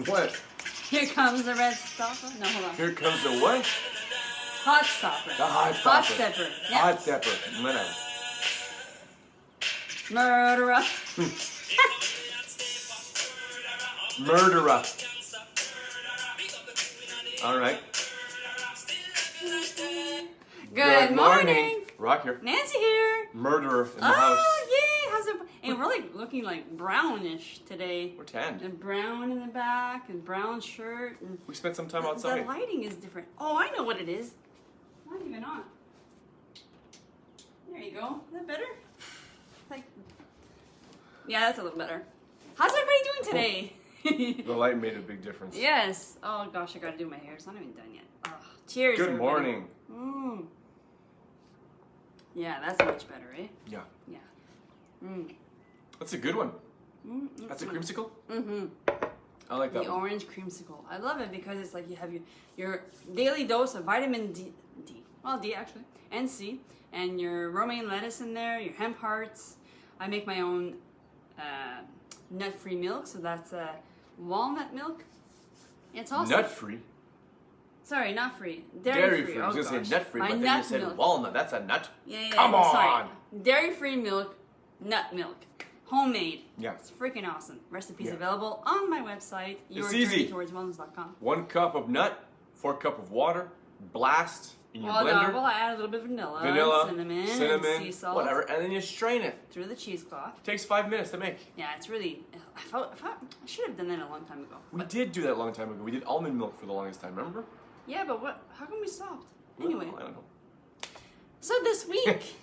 What? Here comes the red stopper. No, hold on. Here comes the what? Hot stopper. The hot Hot stopper. stepper. Yep. Hot stepper. Whatever. Murderer. Murderer. All right. Good morning. Rock here. Nancy here. Murderer in the house. Oh, yay. How's it? And we're like looking like brownish today. We're tanned. And brown in the back and brown shirt. And We spent some time the outside. lighting is different. Oh, I know what it is. Not even on. There you go. Is that better? Like, yeah, that's a little better. How's everybody doing today? The light made a big difference. Yes. Oh gosh, I gotta do my hair. It's not even done yet. Oh, cheers. Good everybody. morning. Mm. Yeah, that's much better, eh? Yeah. Yeah. Mm. That's a good one. Mm-mm. That's a creamsicle? Mm-hmm. I like that The one. orange creamsicle. I love it because it's like you have your daily dose of vitamin D. Well, D actually, and C, and your romaine lettuce in there, your hemp hearts. I make my own nut-free milk, so that's walnut milk. It's also Nut-free? Sorry, not free. Dairy-free. Oh, I was going to gosh. say nut-free, My but then nut you said milk. walnut. That's a nut. Yeah, Come on! Sorry. Dairy-free milk, nut milk, homemade. Yeah. It's freaking awesome. Recipes Yeah. available on my website. It's easy. YourJourneyTowardsWellness.com. 1 cup of nut, 4 cup of water, blast in your blender. Well, I add a little bit of vanilla, Vanilla, cinnamon, sea salt, whatever, and then you strain it. through the cheesecloth. Takes 5 minutes to make. Yeah, it's really. I should have done that a long time ago. We did do that a long time ago. We did almond milk for the longest time, remember? Yeah, but what? How come we stopped? Anyway, Well, I don't know. so this week.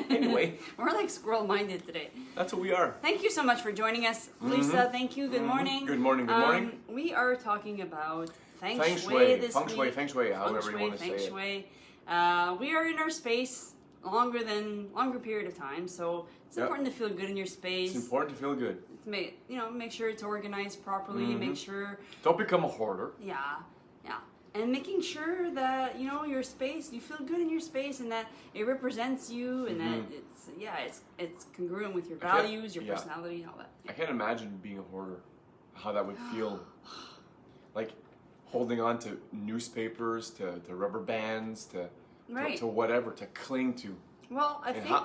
Anyway. We're like squirrel-minded today. That's what we are. Thank you so much for joining us, Lisa. Thank you. Good morning. Good morning, good morning. We are talking about Feng Feng Shui Shui, this Feng week. Shui, Feng Shui, however you want to say Feng it. Shui. We are in our space longer period of time, so it's Yep. important to feel good in your space. It's important to feel good. To make sure it's organized properly. Make sure, Don't become a hoarder. yeah, and making sure that your space, you feel good in your space, and that it represents you, and that it's congruent with your values, your personality, and all that. I can't imagine being a hoarder, how that would feel. Like holding on to newspapers, to rubber bands, to whatever, to cling to. Well, I And think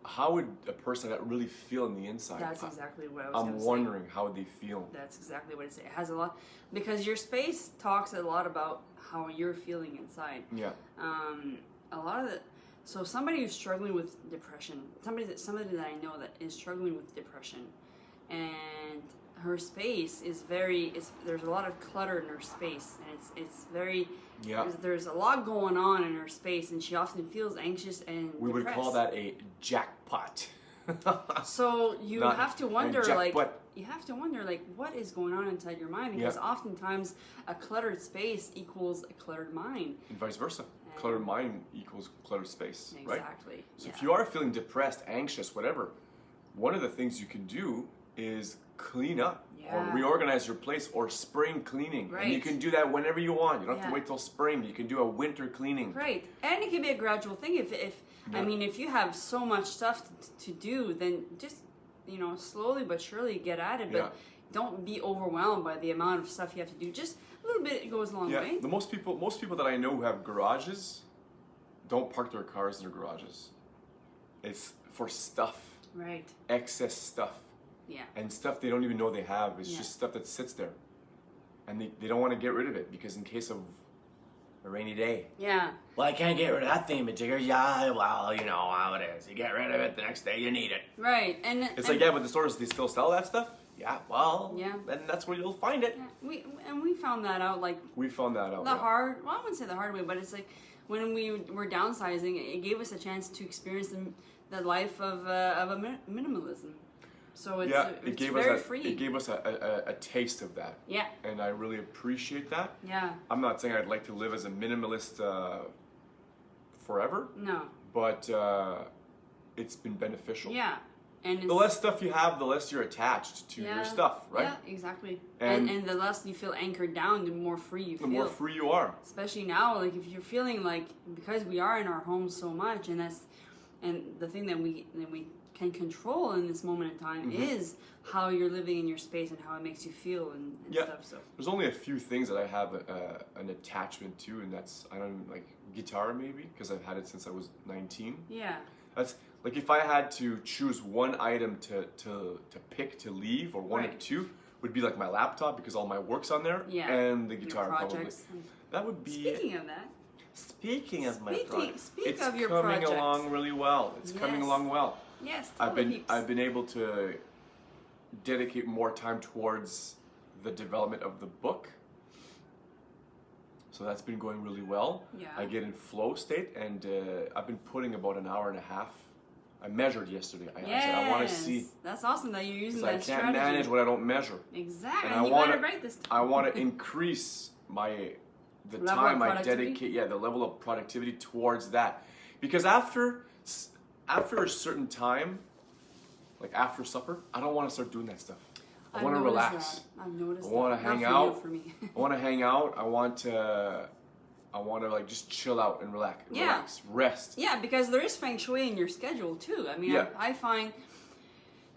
how would a person that really feel on the inside? that's exactly what I was I'm going to say. wondering how would they feel. That's exactly what it says. It has a lot, because your space talks a lot about how you're feeling inside. Yeah. A lot of so somebody who's struggling with depression, somebody that I know that is struggling with depression, and her space is there's a lot of clutter in her space, and it's very, there's a lot going on in her space, and she often feels anxious and We would depressed. call that a jackpot. So you Not have to a wonder, jackpot. what is going on inside your mind, because oftentimes a cluttered space equals a cluttered mind. And vice versa. Cluttered mind equals cluttered space, right? Exactly. So if you are feeling depressed, anxious, whatever, one of the things you can do is clean up or reorganize your place, or spring cleaning. Right. And you can do that whenever you want. You don't have to Yeah. wait till spring. You can do a winter cleaning. Right, and it can be a gradual thing. If you have so much stuff to do, then just slowly but surely get at it. But don't be overwhelmed by the amount of stuff you have to do. Just a little bit goes a long way. The most people that I know who have garages don't park their cars in their garages. It's for stuff. Right. Excess stuff. Yeah. And stuff they don't even know they have. It's just stuff that sits there. And they don't want to get rid of it, because in case of a rainy day. Yeah. Well, I can't get rid of that thingamajigger. Yeah, well, you know how it is. You get rid of it, the next day you need it. Right. And It's like, but the stores, they still sell that stuff? Yeah, well, Yeah. then that's where you'll find it. Yeah, we found that out, like, We found that out. the hard. Well, I wouldn't say the hard way, but it's like when we were downsizing, it gave us a chance to experience the life of a minimalism. So it's very free. It gave us a taste of that. Yeah. And I really appreciate that. Yeah. I'm not saying I'd like to live as a minimalist forever, No. but it's been beneficial. Yeah. And The less stuff you have, the less you're attached to your stuff, right? Yeah, exactly. And And the less you feel anchored down, the more free you feel. The more free you are. Especially now, like if you're feeling like, because we are in our homes so much, and the thing that we can control in this moment in time is how you're living in your space and how it makes you feel and stuff. So there's only a few things that I have an attachment to, and that's like guitar maybe, because I've had it since I was 19. Yeah. That's like if I had to choose one item to pick to leave, or one or two, would be like my laptop because all my work's on there, and the guitar probably. That would be. Speaking of my project, it's coming along really well. It's coming along well. Yes, I've been able to dedicate more time towards the development of the book. So that's been going really well. Yeah. I get in flow state, and I've been putting about an hour and a half. I measured yesterday. I said I want to see. That's awesome that you're using that strategy. I can't manage what I don't measure. Exactly. And you gotta write this. I want to increase the time I dedicate. Yeah, the level of productivity towards that, because after a certain time, like after supper, I don't want to start doing that stuff. I want to relax. I've noticed I want to hang out. I want to hang out. I want to like just chill out and relax. Relax, rest. Yeah, because there is Feng Shui in your schedule too. I mean, I find,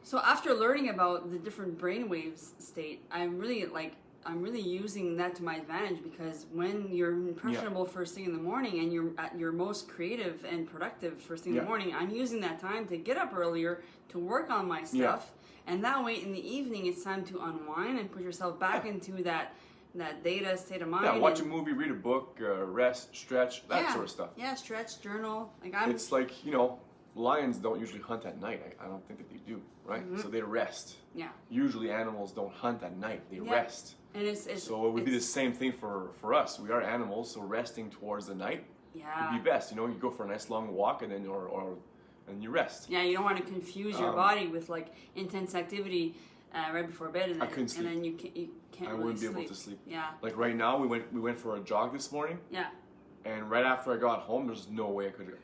so after learning about the different brainwaves state, I'm really using that to my advantage, because when you're impressionable first thing in the morning and you're at your most creative and productive first thing in the morning, I'm using that time to get up earlier to work on my stuff. And that way in the evening it's time to unwind and put yourself back into that data state of mind. Yeah, watch a movie, read a book, rest, stretch, that sort of stuff. Yeah, stretch, journal. It's like, lions don't usually hunt at night. I don't think that they do, right? So they rest. Yeah. Usually animals don't hunt at night. They rest. And so it would be the same thing for us. We are animals, so resting towards the night would be best. You go for a nice long walk and then and you rest. Yeah, you don't want to confuse your body with like intense activity right before bed, and then you can't I really wouldn't be sleep. able to sleep. Yeah. Like right now, we went for a jog this morning. Yeah. And right after I got home, there's no way I could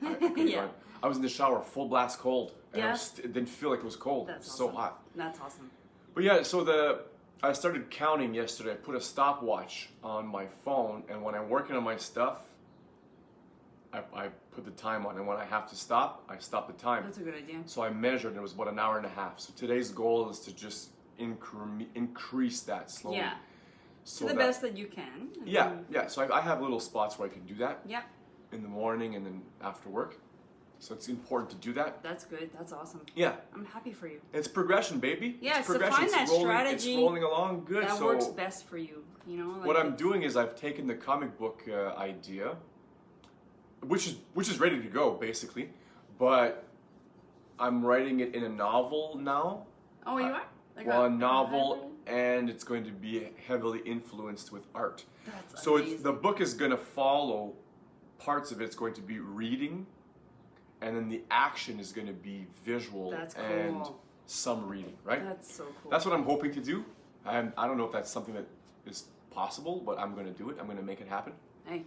have I was in the shower, full blast cold. And it didn't feel like it was cold. It was so hot. That's awesome. But yeah, so I started counting yesterday. I put a stopwatch on my phone, and when I'm working on my stuff, I put the time on, and when I have to stop, I stop the time. That's a good idea. So I measured, and it was about an hour and a half. So today's goal is to just increase that slowly. Yeah. So to the best that you can. Yeah. So I have little spots where I can do that. Yeah. In the morning and then after work. So it's important to do that. That's good. That's awesome. Yeah. I'm happy for you. It's progression, baby. Yeah, it's progression. So find that strategy. It's rolling along good. That works best for you. Like what I'm doing is I've taken the comic book idea, which is ready to go basically, but I'm writing it in a novel now. Oh, you are? A novel, and it's going to be heavily influenced with art. That's so amazing. the book is going to follow parts of it's going to be reading, and then the action is going to be visual and some reading, right? That's so cool. That's what I'm hoping to do. And I don't know if that's something that is possible, but I'm going to do it. I'm going to make it happen. Hey.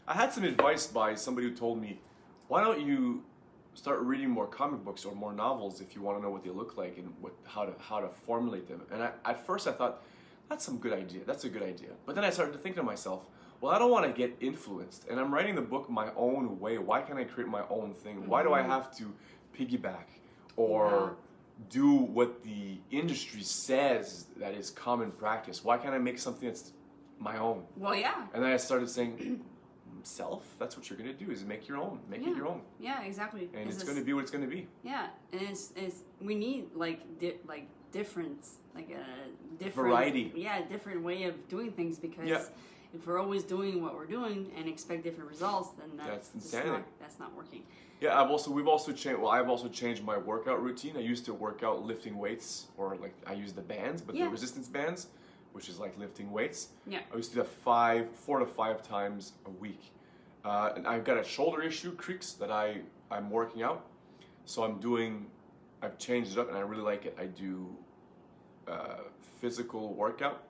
I had some advice by somebody who told me, why don't you start reading more comic books or more novels if you want to know what they look like and how to formulate them. And at first I thought, that's a good idea. But then I started to think to myself, well, I don't want to get influenced, and I'm writing the book my own way. Why can't I create my own thing? Why do I have to piggyback or do what the industry says that is common practice? Why can't I make something that's my own? Well, yeah. And then I started saying, that's what you're going to do, is make your own. Make it your own. Yeah, exactly. And it's going to be what it's going to be. Yeah, and it's we need difference, a different variety. Yeah, different way of doing things, because if we're always doing what we're doing and expect different results, then that's insanity. That's not working. Yeah, I've also changed my workout routine. I used to work out lifting weights, or I use the bands, but the resistance bands, which is like lifting weights. Yeah. I used to do that 4 to 5 times a week. And I've got a shoulder issue, creaks, that I'm working out. So I've changed it up, and I really like it. I do physical workout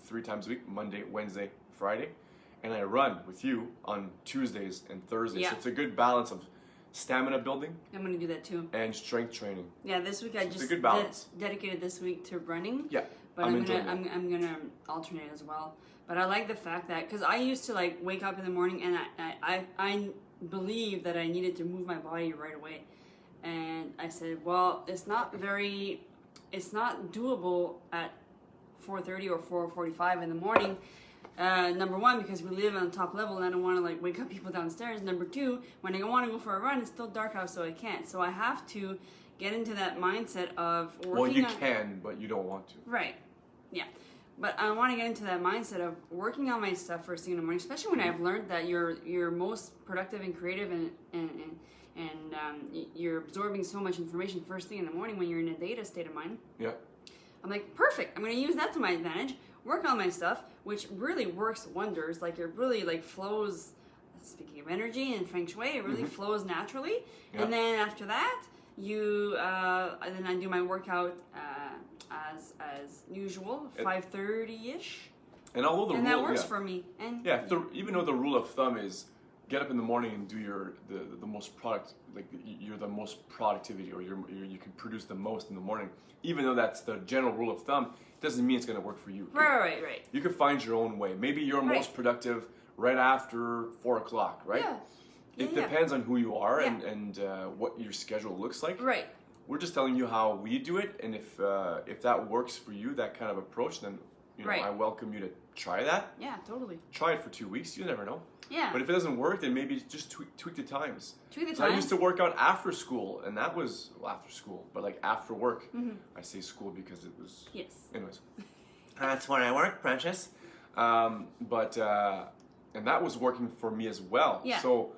3 times a week, Monday, Wednesday, Friday. And I run with you on Tuesdays and Thursdays. Yeah. So it's a good balance of stamina building. I'm going to do that too. And strength training. Yeah, this week I just dedicated this week to running. Yeah. But I'm gonna alternate as well. But I like the fact that, because I used to wake up in the morning and I believe that I needed to move my body right away. And I said, well, it's not doable at 4:30 or 4:45 in the morning. Number one, because we live on the top level and I don't want to like wake up people downstairs. Number two, when I want to go for a run, it's still dark out, so I can't. So I have to get into that mindset of working. Well, you can, but you don't want to. Right. Yeah. But I want to get into that mindset of working on my stuff first thing in the morning, especially when I've learned that you're most productive and creative and you're absorbing so much information first thing in the morning when you're in a data state of mind. Yeah. I'm like, perfect. I'm going to use that to my advantage. Work on my stuff, which really works wonders. Like it really like flows. Speaking of energy and Feng Shui, it really flows naturally. Yeah. And then after that, then I do my workout as usual, 5:30ish. And although that works for me. And even though the rule of thumb is get up in the morning and do the most you're the most productivity, or you can produce the most in the morning. Even though that's the general rule of thumb, it doesn't mean it's going to work for you. Right. You can find your own way. Maybe you're most productive right after 4 o'clock, right? Yeah. It depends on who you are and what your schedule looks like. Right. We're just telling you how we do it, and if that works for you, that kind of approach, then I welcome you to try that. Yeah, totally. Try it for 2 weeks. You never know. Yeah. But if it doesn't work, then maybe just tweak the times. Tweak the times. I used to work out after school, and that was after school, but like after work. I say school because it was. Yes. Anyways, that's where I work, precious. And that was working for me as well. Yeah. So,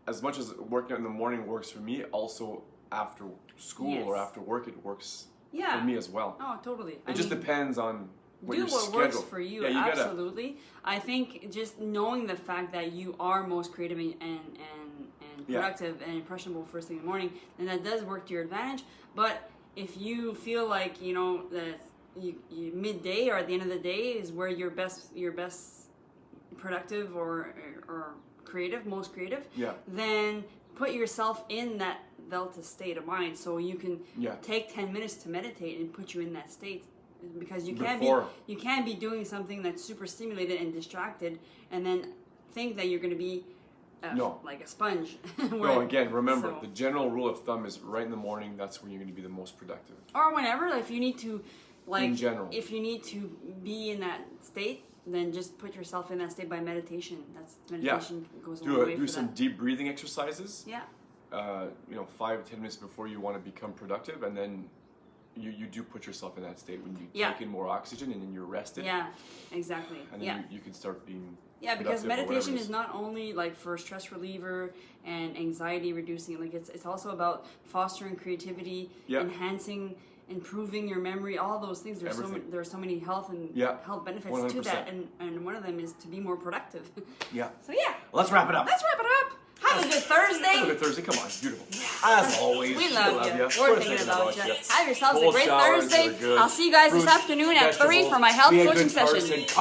as much as working out in the morning works for me, also after school or after work it works for me as well. Oh, totally. It just depends on what your schedule. Works for you. Yeah, absolutely. I think just knowing the fact that you are most creative and productive and impressionable first thing in the morning, then that does work to your advantage. But if you feel like that you midday or at the end of the day is where you're best productive or most creative, then put yourself in that delta state of mind so you can take 10 minutes to meditate and put you in that state, because you can't be doing something that's super stimulated and distracted and then think that you're going to be like a sponge. No, again, remember, the general rule of thumb is right in the morning, that's when you're going to be the most productive. Or whenever, if you need to, in general. If you need to be in that state, then just put yourself in that state by meditation. Meditation goes a long way for do some deep breathing exercises. Yeah. 5-10 minutes before you want to become productive, and then you do put yourself in that state when you take in more oxygen and then you're rested. Yeah, exactly. And then you can start being because meditation is not only like for stress reliever and anxiety reducing, like it's also about fostering creativity, enhancing, improving your memory, all those things. There's so many health benefits 100%. To that, and one of them is to be more productive. Yeah. So let's wrap it up. Have a good Thursday. Have a good Thursday. Come on, it's beautiful. As always, we love you. We're thinking about you. Have yourselves a great Thursday. I'll see you guys this afternoon at 3 for my health coaching session.